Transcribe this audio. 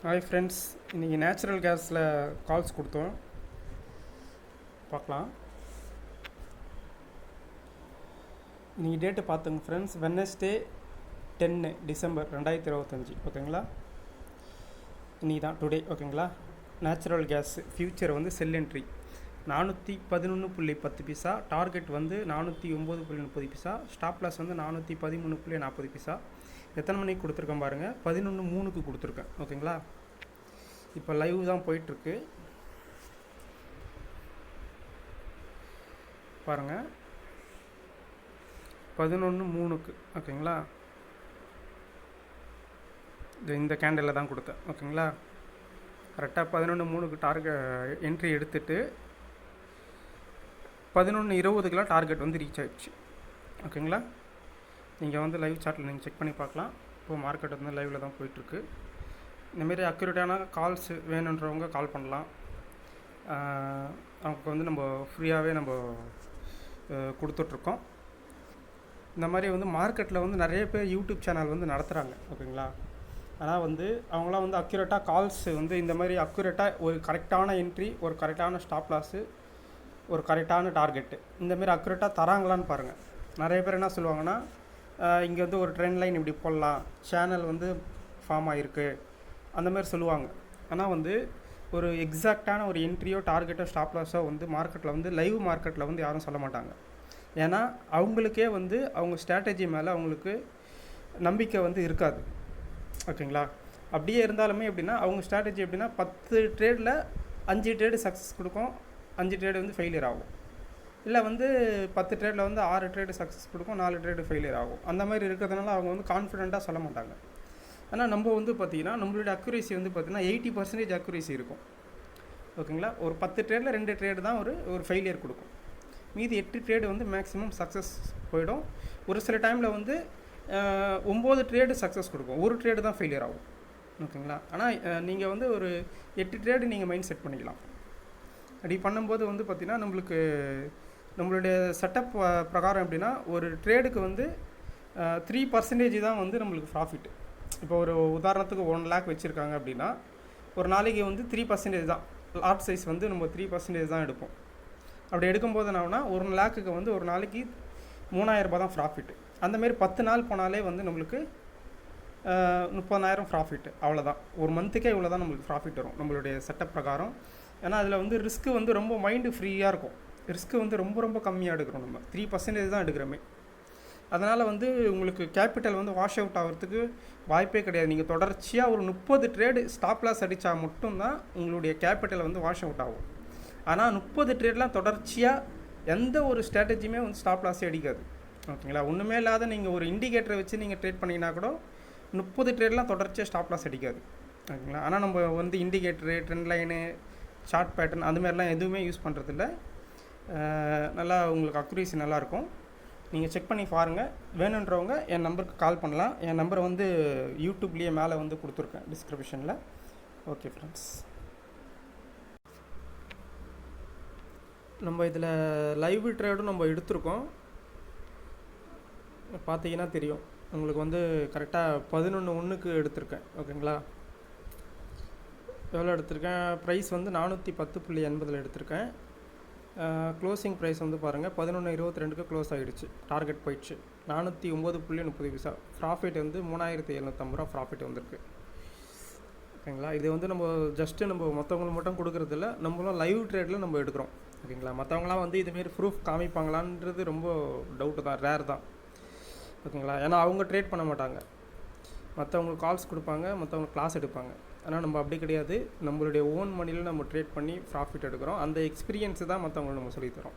Hi friends, இன்றைக்கி natural கேஸில் calls கொடுத்தோம். பார்க்கலாம். இன்றைக்கி டேட்டு பார்த்துங்க ஃப்ரெண்ட்ஸ், வெட்னஸ்டே 10 டிசம்பர் 2025. ஓகேங்களா? இன்றைக்கி தான் டுடே. ஓகேங்களா? நேச்சுரல் கேஸ் ஃபியூச்சர் வந்து செல் என்ட்ரி 411.10 பைசா, டார்கெட் வந்து 409.30 பைசா, ஸ்டாப் லாஸ் வந்து 413.40 பைசா. எத்தனை மணிக்கு கொடுத்துருக்கேன் பாருங்கள், 11:03 கொடுத்துருக்கேன். ஓகேங்களா? இப்போ லைவ் தான் போயிட்டுருக்கு பாருங்கள். 11:03. ஓகேங்களா? இந்த கேண்டில் தான் கொடுத்தேன். ஓகேங்களா? கரெக்டாக 11:03 டார்கெட் என்ட்ரி எடுத்துகிட்டு 11:20 டார்கெட் வந்து ரீச் ஆகிடுச்சு. ஓகேங்களா? நீங்கள் வந்து லைவ் சார்ட்டில் நீங்கள் செக் பண்ணி பார்க்கலாம். இப்போ மார்க்கெட் வந்து லைவில் தான் போயிட்டுருக்கு. இந்தமாரி அக்யூரேட்டான கால்ஸ் வேணுன்றவங்க கால் பண்ணலாம். அவங்களுக்கு வந்து நம்ம ஃப்ரீயாகவே நம்ம கொடுத்துட்ருக்கோம். இந்த மாதிரி வந்து மார்க்கெட்டில் வந்து நிறைய பேர் யூடியூப் சேனல் வந்து நடத்துகிறாங்க. ஓகேங்களா? ஆனால் வந்து அவங்களாம் வந்து அக்யூரேட்டாக கால்ஸ் வந்து இந்த மாதிரி அக்யூரேட்டாக ஒரு கரெக்டான என்ட்ரி, ஒரு கரெக்டான ஸ்டாப் லாஸு, ஒரு கரெக்டான டார்கெட்டு இந்தமாரி அக்யூரேட்டாக தராங்களான்னு பாருங்கள். நிறைய பேர் என்ன சொல்லுவாங்கன்னா, இங்கே வந்து ஒரு ட்ரெண்ட் லைன் இப்படி போடலாம், சேனல் வந்து ஃபார்ம் ஆகிருக்கு, அந்தமாதிரி சொல்லுவாங்க. ஆனால் வந்து ஒரு எக்ஸாக்டான ஒரு என்ட்ரியோ டார்கெட்டோ ஸ்டாப் லாஸோ வந்து மார்க்கெட்டில் வந்து லைவ் மார்க்கெட்டில் வந்து யாரும் சொல்ல மாட்டாங்க. ஏன்னா அவங்களுக்கே வந்து அவங்க ஸ்ட்ராட்டஜி மேலே அவங்களுக்கு நம்பிக்கை வந்து இருக்காது. ஓகேங்களா? அப்படியே இருந்தாலுமே எப்படின்னா, அவங்க ஸ்ட்ராட்டஜி எப்படின்னா 10 ட்ரேடில் 5 ட்ரேடு சக்ஸஸ் கொடுக்கும், 5 ட்ரேடு வந்து ஃபெயிலியர் ஆகும். இல்லை வந்து 10 ட்ரேடில் வந்து 6 ட்ரேடு சக்ஸஸ் கொடுக்கும், 4 ட்ரேடு ஃபெயிலியர் ஆகும். அந்த மாதிரி இருக்கிறதுனால அவங்க வந்து கான்ஃபிடெண்ட்டாக சொல்ல மாட்டாங்க. ஆனால் நம்ம வந்து பார்த்திங்கன்னா நம்மளோட அக்யூரேசி வந்து பார்த்திங்கன்னா 80% அக்யூரேசி இருக்கும். ஓகேங்களா? ஒரு 10 ட்ரேடில் 2 ட்ரேடு தான் ஒரு ஃபெயிலியர் கொடுக்கும். மீதி 8 ட்ரேடு வந்து மேக்ஸிமம் சக்ஸஸ் போயிடும். ஒரு சில டைமில் வந்து 9 ட்ரேடு சக்ஸஸ் கொடுக்கும், ஒரு ட்ரேடு தான் ஃபெயிலியர் ஆகும். ஓகேங்களா? ஆனால் நீங்கள் வந்து ஒரு 8 ட்ரேடு நீங்கள் மைண்ட் செட் பண்ணிக்கலாம். அப்படி பண்ணும்போது வந்து பார்த்திங்கன்னா நம்மளுடைய செட்டப் பிரகாரம் எப்படின்னா, ஒரு ட்ரேடுக்கு வந்து 3% தான் வந்து நம்மளுக்கு ப்ராஃபிட்டு. இப்போ ஒரு உதாரணத்துக்கு 1 lakh வச்சுருக்காங்க அப்படின்னா, ஒரு நாளைக்கு வந்து 3% தான். லாட் சைஸ் வந்து நம்ம 3% தான் எடுப்போம். அப்படி எடுக்கும்போது என்னன்னா, 1 lakhக்கு வந்து ஒரு நாளைக்கு 3000 ரூபாய் தான் ப்ராஃபிட்டு. அந்தமாரி 10 நாள் போனாலே வந்து நம்மளுக்கு 30,000 ப்ராஃபிட்டு. அவ்வளோதான். ஒரு மந்த்துக்கே இவ்வளோ தான் நம்மளுக்கு ப்ராஃபிட் வரும் நம்மளுடைய செட்டப் பிரகாரம். ஏன்னா அதில் வந்து ரிஸ்க்கு வந்து ரொம்ப மைண்டு ஃப்ரீயாக இருக்கும். ரிஸ்க்கு வந்து ரொம்ப ரொம்ப கம்மியாக எடுக்கிறோம். நம்ம 3% தான் எடுக்கிறோமே. அதனால் வந்து உங்களுக்கு கேபிட்டல் வந்து வாஷ் அவுட் ஆகிறதுக்கு வாய்ப்பே கிடையாது. நீங்கள் தொடர்ச்சியாக ஒரு 30 ட்ரேடு ஸ்டாப் லாஸ் அடித்தா மட்டும்தான் உங்களுடைய கேபிட்டல் வந்து வாஷ் அவுட் ஆகும். ஆனால் 30 ட்ரேட்லாம் தொடர்ச்சியாக எந்த ஒரு ஸ்ட்ராட்டஜியுமே வந்து ஸ்டாப் லாஸே அடிக்காது. ஓகேங்களா? ஒன்றுமே இல்லாத நீங்கள் ஒரு இண்டிகேட்டரை வச்சு நீங்கள் ட்ரேட் பண்ணிங்கன்னா கூட 30 ட்ரேட்லாம் தொடர்ச்சியாக ஸ்டாப் லாஸ் அடிக்காது. ஓகேங்களா? ஆனால் நம்ம வந்து indicator, trend line, chart pattern அதுமாதிரிலாம் எதுவுமே யூஸ் பண்ணுறதில்ல. நல்லா உங்களுக்கு அக்யூரேசி நல்லாயிருக்கும். நீங்கள் செக் பண்ணி பாருங்கள். வேணுன்றவங்க என் நம்பருக்கு கால் பண்ணலாம். என் நம்பரை வந்து யூடியூப்லேயே மேலே வந்து கொடுத்துருக்கேன் டிஸ்கிரிப்ஷனில். ஓகே ஃப்ரெண்ட்ஸ், நம்ம இதில் லைவ் ட்ரேடும் நம்ம எடுத்திருக்கோம். பார்த்தீங்கன்னா தெரியும் உங்களுக்கு வந்து கரெக்டாக 11:01 எடுத்திருக்கேன். ஓகேங்களா? எவ்வளோ எடுத்திருக்கேன்? ப்ரைஸ் வந்து 410.80 எடுத்திருக்கேன். க்ளோசிங் ப்ரைஸ் வந்து பாருங்கள் 11:22 க்ளோஸ் ஆகிடுச்சு. டார்கெட் போயிடுச்சு 409.30 பைசா. ப்ராஃபிட் வந்து 3750 ரூபா ப்ராஃபிட் வந்திருக்கு. ஓகேங்களா? இது வந்து நம்ம ஜஸ்ட்டு நம்ம மற்றவங்களுக்கு மட்டும் கொடுக்குறதில்ல, நம்மளும் லைவ் ட்ரேடில் நம்ம எடுக்கிறோம். ஓகேங்களா? மற்றவங்களாம் வந்து இதுமாரி ப்ரூஃப் காமிப்பாங்களான்றது ரொம்ப டவுட்டு தான், ரேர் தான். ஓகேங்களா? ஏன்னா அவங்க ட்ரேட் பண்ண மாட்டாங்க, மற்றவங்களுக்கு கால்ஸ் கொடுப்பாங்க, மற்றவங்களுக்கு கிளாஸ் எடுப்பாங்க. ஆனால் நம்ம அப்படி கிடையாது. நம்மளுடைய ஓன் மணியில் நம்ம ட்ரேட் பண்ணி ப்ராஃபிட் எடுக்கிறோம். அந்த எக்ஸ்பீரியன்ஸு தான் மற்றவங்களுக்கு நம்ம சொல்லித்தரோம்.